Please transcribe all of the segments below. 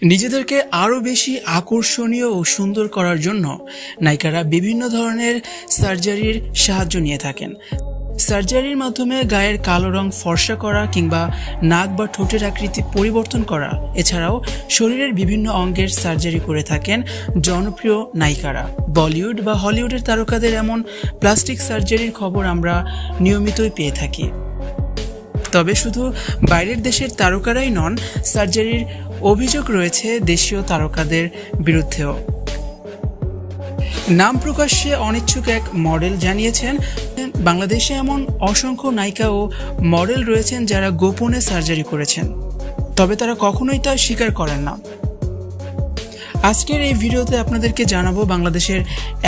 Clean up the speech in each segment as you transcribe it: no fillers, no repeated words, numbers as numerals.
নিজেদেরকে আরও বেশি আকর্ষণীয় ও সুন্দর করার জন্য নায়িকারা বিভিন্ন ধরনের সার্জারির সাহায্য নিয়ে থাকেন। সার্জারির মাধ্যমে গায়ের কালো রং ফর্সা করা কিংবা নাক বা ঠোঁটের আকৃতি পরিবর্তন করা, এছাড়াও শরীরের বিভিন্ন অঙ্গের সার্জারি করে থাকেন জনপ্রিয় নায়িকারা। বলিউড বা হলিউডের তারকাদের এমন প্লাস্টিক সার্জারির খবর আমরা নিয়মিতই পেয়ে থাকি। তবে শুধু বাইরের দেশের তারকারাই নন, সার্জারির অভিযোগ রয়েছে দেশীয় তারকাদের বিরুদ্ধেও। নাম প্রকাশ্যে অনিচ্ছুক এক মডেল জানিয়েছেন, বাংলাদেশে এমন অসংখ্য নায়িকা ও মডেল রয়েছেন যারা গোপনে সার্জারি করেছেন, তবে তারা কখনোই তা স্বীকার করেন না। আজকের এই ভিডিওতে আপনাদেরকে জানাবো বাংলাদেশের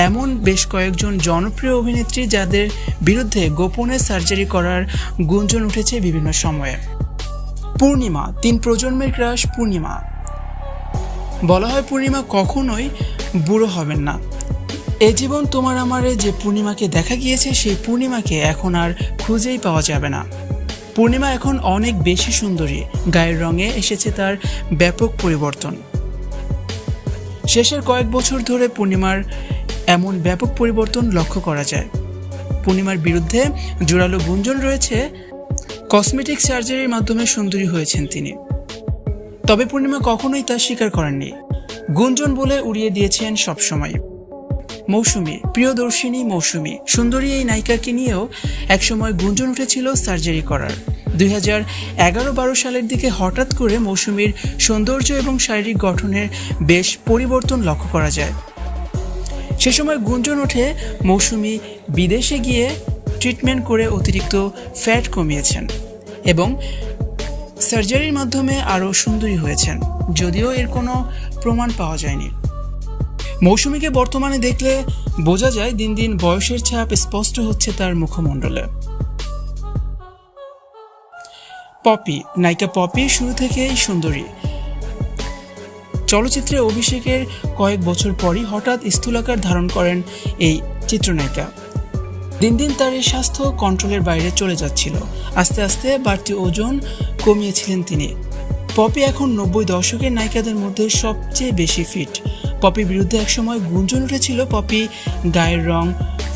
এমন বেশ কয়েকজন জনপ্রিয় অভিনেত্রী যাদের বিরুদ্ধে গোপনে সার্জারি করার গুঞ্জন উঠেছে বিভিন্ন সময়ে। পূর্ণিমা, 3 প্রজন্মের ক্রাশ পূর্ণিমা। বলা হয় পূর্ণিমা কখনোই বুড়ো হবেন না। এ জীবন তোমার আমারে যে পূর্ণিমাকে দেখা গিয়েছে, সেই পূর্ণিমাকে এখন আর খুঁজেই পাওয়া যাবে না। পূর্ণিমা এখন অনেক বেশি সুন্দরী, গায়ের রঙে এসেছে তার ব্যাপক পরিবর্তন। শেষের কয়েক বছর ধরে পূর্ণিমার এমন ব্যাপক পরিবর্তন লক্ষ্য করা যায়। পূর্ণিমার বিরুদ্ধে জোরালো গুঞ্জন রয়েছে, কসমেটিক সার্জারির মাধ্যমে সুন্দরী হয়েছেন তিনি। তবে পূর্ণিমা কখনোই তা স্বীকার করেননি, গুঞ্জন বলে উড়িয়ে দিয়েছেন সবসময়। মৌসুমী, প্রিয়দর্শিনী মৌসুমী, সুন্দরী এই নায়িকাকে নিয়েও একসময় গুঞ্জন উঠেছিল সার্জারি করার। 2011-12 সালের দিকে হঠাৎ করে মৌসুমীর সৌন্দর্য এবং শারীরিক গঠনের বেশ পরিবর্তন লক্ষ্য করা যায়। সে সময় গুঞ্জন ওঠে মৌসুমী বিদেশে গিয়ে ট্রিটমেন্ট করে অতিরিক্ত ফ্যাট কমিয়েছেন এবং সার্জারির মাধ্যমে আরও সুন্দরী হয়েছেন, যদিও এর কোনো প্রমাণ পাওয়া যায়নি। মৌসুমীকে বর্তমানে দেখলে বোঝা যায় দিন দিন বয়সের ছাপ স্পষ্ট হচ্ছে তার মুখমণ্ডলে। পপি, নায়িকা পপি শুরু থেকেই সুন্দরী। চলচ্চিত্রে অভিষেকের কয়েক বছর পরই হঠাৎ স্থূলাকার ধারণ করেন এই চিত্রনায়িকা। দিন দিন তার এই স্বাস্থ্য কন্ট্রোলের বাইরে চলে যাচ্ছিল। আস্তে আস্তে বাড়তি ওজন কমিয়েছিলেন তিনি। পপি এখন 90 দশকের নায়িকাদের মধ্যে সবচেয়ে বেশি ফিট। পপির বিরুদ্ধে একসময় গুঞ্জন উঠেছিল পপি গায়ের রং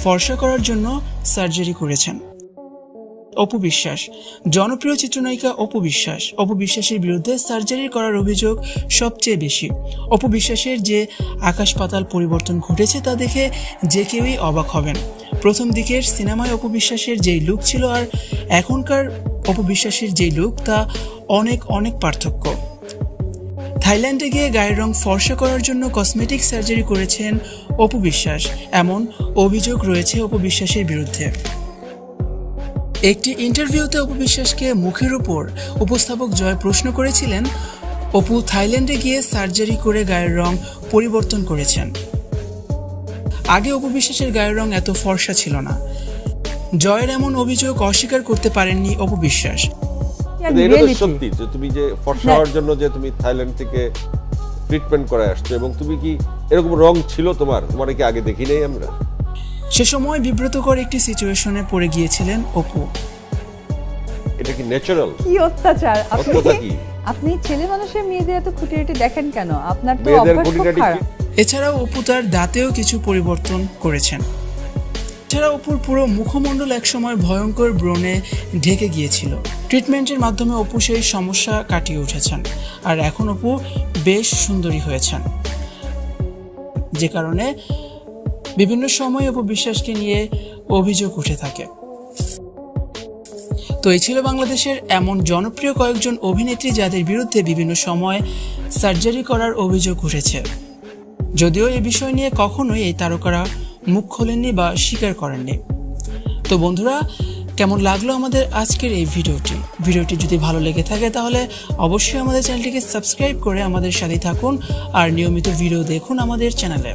ফর্সা করার জন্য সার্জারি করেছেন। অপু বিশ্বাস, জনপ্রিয় চিত্রনায়িকা অপু বিশ্বাস। অপু বিশ্বাসের বিরুদ্ধে সার্জারি করার অভিযোগ সবচেয়ে বেশি। অপু বিশ্বাসের যে আকাশ পাতাল পরিবর্তন ঘটেছে তা দেখে যে কেউই অবাক হবেন। প্রথম দিকের সিনেমায় অপু বিশ্বাসের যেই লুক ছিল আর এখনকার অপু বিশ্বাসের যেই লুক, তা অনেক পার্থক্য। থাইল্যান্ডে গিয়ে গায়ের রং ফর্সা করার জন্য কসমেটিক সার্জারি করেছেন অপু বিশ্বাস, এমন অভিযোগ রয়েছে অপু বিশ্বাসের বিরুদ্ধে। একটি ইন্টারভিউতে অপু বিশ্বাসকে মুখের উপর উপস্থাপক জয় প্রশ্ন করেছিলেন, অপু থাইল্যান্ডে গিয়ে সার্জারি করে গায়ের রং পরিবর্তন করেছেন। আগে অপু বিশ্বাসের গায়ের রং এত ফর্সা ছিল না। জয়ের এমন অভিযোগ অস্বীকার করতে পারেননি অপু বিশ্বাস। সত্যি যে তুমি যে ফর্সা হওয়ার জন্য যে তুমি থাইল্যান্ড থেকে ট্রিটমেন্ট করে আসছো, এবং তুমি কি এরকম রং ছিল তোমার কি আগে দেখি নাই আমরা? সে সময় বিব্রতকর একটি সিচুয়েশনে পড়ে গিয়েছিলেন অপু। এটা কি ন্যাচারাল? কি অত্যাচার! আপনি ছেলে মানুষের মেয়েদের এত খুঁটিনাটি দেখেন কেন? আপনার তো অভ্যাস খুব খারাপ। এছাড়াও অপু তার দাঁতেও কিছু পরিবর্তন করেছেন। এছাড়া অপুর পুরো মুখমণ্ডল একসময় ভয়ঙ্কর ব্রণে ঢেকে গিয়েছিল। ট্রিটমেন্টের মাধ্যমে অপু সেই সমস্যা কাটিয়ে উঠেছেন, আর এখন অপু বেশ সুন্দরী হয়েছেন, যে কারণে বিভিন্ন সময় অপু বিশ্বাসকে নিয়ে অভিযোগ উঠে থাকে। তো এই ছিল বাংলাদেশের এমন জনপ্রিয় কয়েকজন অভিনেত্রী যাদের বিরুদ্ধে বিভিন্ন সময় সার্জারি করার অভিযোগ উঠেছে, যদিও এই বিষয় নিয়ে কখনোই এই তারকারা মুখ খোলেননি বা স্বীকার করেননি। তো বন্ধুরা, কেমন লাগলো আমাদের আজকের এই ভিডিওটি যদি ভালো লেগে থাকে তাহলে অবশ্যই আমাদের চ্যানেলটিকে সাবস্ক্রাইব করে আমাদের সাথে থাকুন আর নিয়মিত ভিডিও দেখুন আমাদের চ্যানেলে।